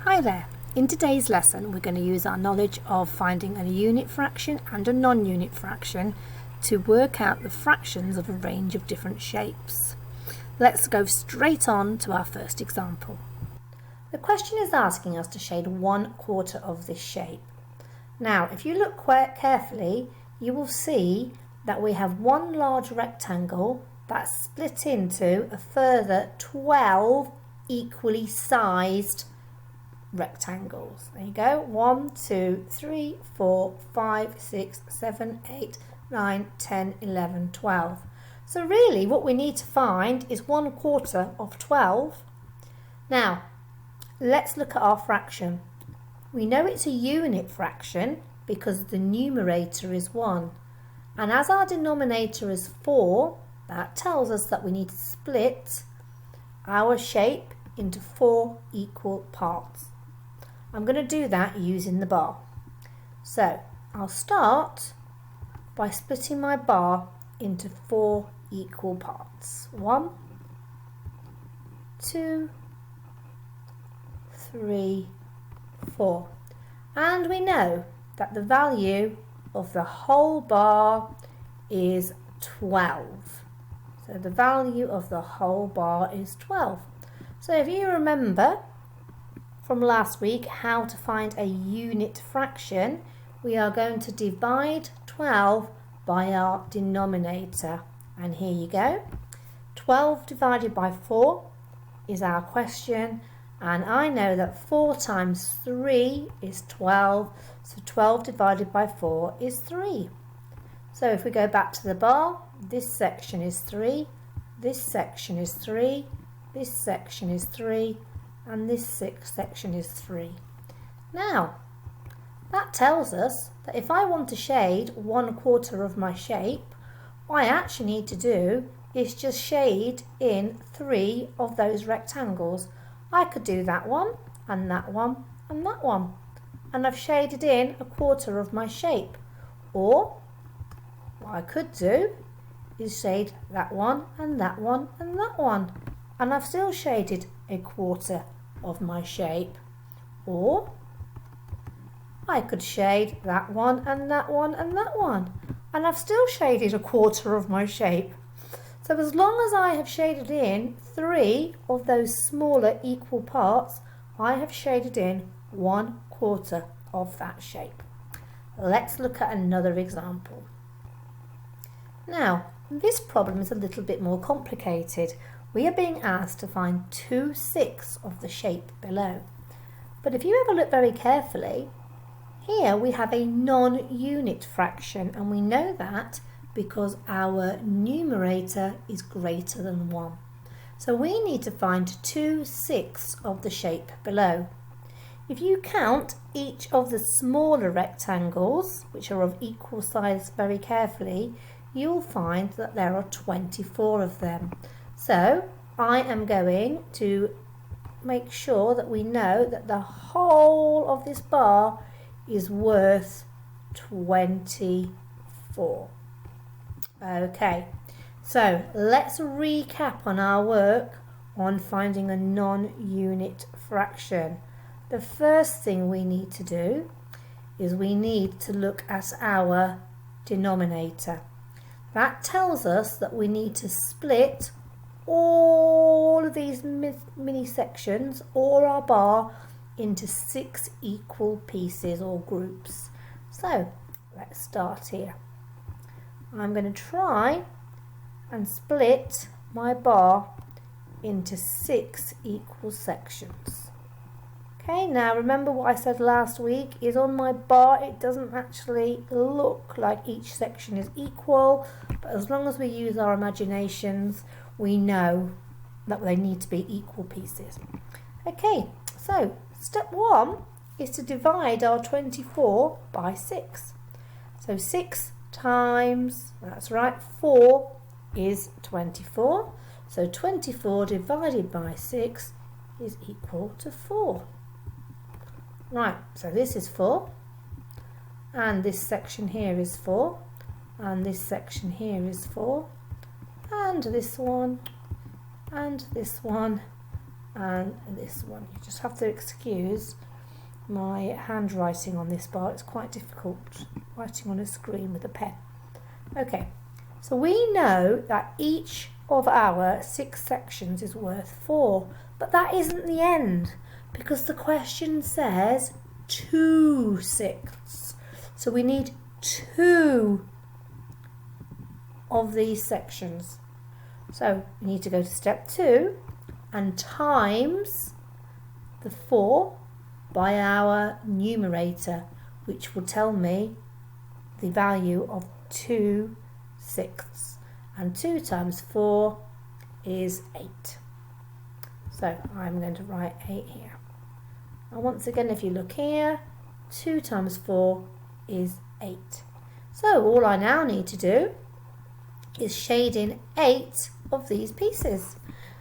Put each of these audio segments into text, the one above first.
Hi there. In today's lesson we're going to use our knowledge of finding a unit fraction and a non-unit fraction to work out the fractions of a range of different shapes. Let's go straight on to our first example. The question is asking us to shade 1/4 of this shape. Now if you look quite carefully you will see that we have one large rectangle that's split into a further 12 equally sized rectangles. There you go. 1, 2, 3, 4, 5, 6, 7, 8, 9, 10, 11, 12. So really what we need to find is 1/4 of 12. Now let's look at our fraction. We know it's a unit fraction because the numerator is 1. And as our denominator is 4, that tells us that we need to split our shape into 4 equal parts. I'm going to do that using the bar. So I'll start by splitting my bar into 4 equal parts. 1, 2, 3, 4. And we know that the value of the whole bar is 12. So the value of the whole bar is 12. So if you remember from last week how to find a unit fraction, we are going to divide 12 by our denominator. And here you go. 12 divided by 4 is our question. And I know that 4 times 3 is 12. So 12 divided by 4 is 3. So if we go back to the bar, this section is 3, this section is 3, this section is 3, and this section is 3. Now, that tells us that if I want to shade 1/4 of my shape, what I actually need to do is just shade in 3 of those rectangles. I could do that one, and that one, and that one. And I've shaded in 1/4 of my shape. Or, what I could do is shade that one, and that one, and that one. And I've still shaded 1/4 of my shape. Or I could shade that one and that one and that one, and I've still shaded 1/4 of my shape. So as long as I have shaded in 3 of those smaller equal parts, I have shaded in 1/4 of that shape. Let's look at another example. Now this problem is a little bit more complicated. We are being asked to find 2/6 of the shape below. But if you ever look very carefully, here we have a non-unit fraction, and we know that because our numerator is greater than 1. So we need to find 2/6 of the shape below. If you count each of the smaller rectangles, which are of equal size very carefully, you'll find that there are 24 of them. So I am going to make sure that we know that the whole of this bar is worth 24. Okay, so let's recap on our work on finding a non-unit fraction. The first thing we need to do is we need to look at our denominator. That tells us that we need to split all of these mini sections or our bar into 6 equal pieces or groups. So let's start here. I'm going to try and split my bar into 6 equal sections. Okay, now remember what I said last week is on my bar it doesn't actually look like each section is equal, but as long as we use our imaginations we know that they need to be equal pieces. Okay, so step 1 is to divide our 24 by 6. So 6 times, that's right, 4 is 24. So 24 divided by 6 is equal to 4. Right, so this is 4, and this section here is 4, and this section here is 4, and this one, and this one, and this one. You just have to excuse my handwriting on this bar. It's quite difficult writing on a screen with a pen. Okay, so we know that each of our 6 sections is worth 4, but that isn't the end, because the question says 2/6. So we need 2 of these sections. So we need to go to step 2 and times the 4 by our numerator, which will tell me the value of 2/6. And 2 times 4 is 8. So I'm going to write 8 here. And once again, if you look here, 2 times 4 is 8. So all I now need to do is shade in 8 of these pieces.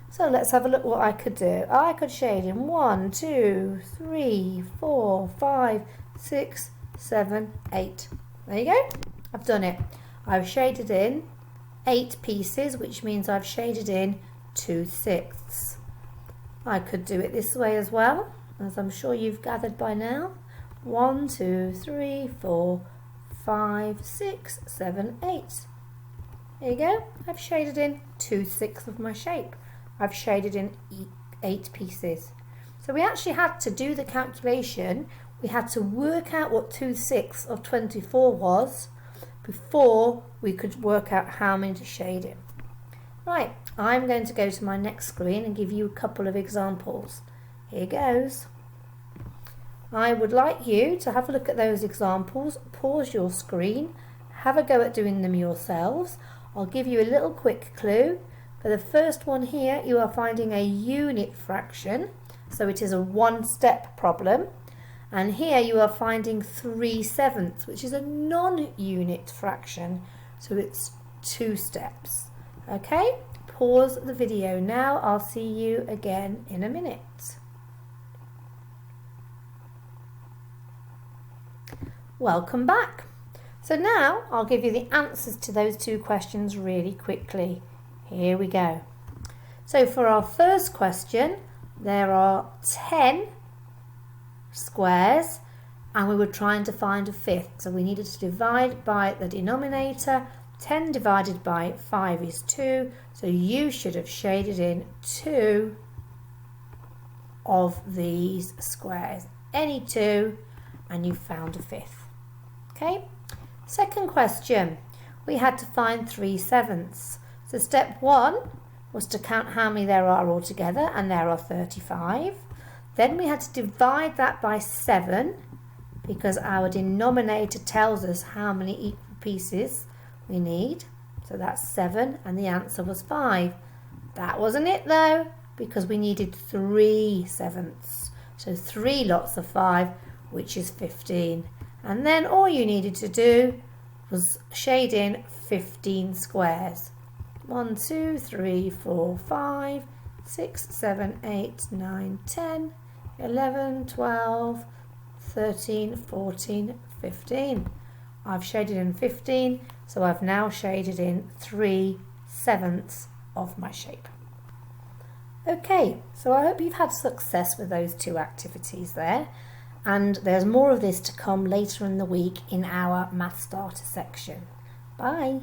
So let's have a look what I could do. I could shade in 1, 2, 3, 4, 5, 6, 7, 8. There you go. I've done it. I've shaded in 8 pieces, which means I've shaded in 2/6. I could do it this way as well, as I'm sure you've gathered by now. 1, 2, 3, 4, 5, 6, 7, 8. There you go. I've shaded in 2/6 of my shape. I've shaded in 8 pieces. So we actually had to do the calculation. We had to work out what 2/6 of 24 was before we could work out how many to shade in. Right, I'm going to go to my next screen and give you a couple of examples. Here goes. I would like you to have a look at those examples, pause your screen, have a go at doing them yourselves. I'll give you a little quick clue. For the first one here, you are finding a unit fraction, so it is a 1-step problem. And here you are finding 3/7, which is a non-unit fraction, so it's 2 steps. Okay, pause the video now. I'll see you again in a minute. Welcome back. So now I'll give you the answers to those 2 questions really quickly. Here we go. So for our first question, there are 10 squares and we were trying to find a 5th. So we needed to divide by the denominator. 10 divided by 5 is 2. So you should have shaded in 2 of these squares. Any 2 and you found a 5th. Okay. Second question. We had to find 3/7. So step 1 was to count how many there are altogether, and there are 35. Then we had to divide that by 7 because our denominator tells us how many equal pieces we need. So that's 7 and the answer was 5. That wasn't it though, because we needed 3/7. So 3 lots of 5, which is 15. And then all you needed to do was shade in 15 squares. 1, 2, 3, 4, 5, 6, 7, 8, 9, 10, 11, 12, 13, 14, 15. I've shaded in 15, so I've now shaded in 3/7 of my shape. Okay, so I hope you've had success with those 2 activities there, and there's more of this to come later in the week in our Math Starter section. Bye!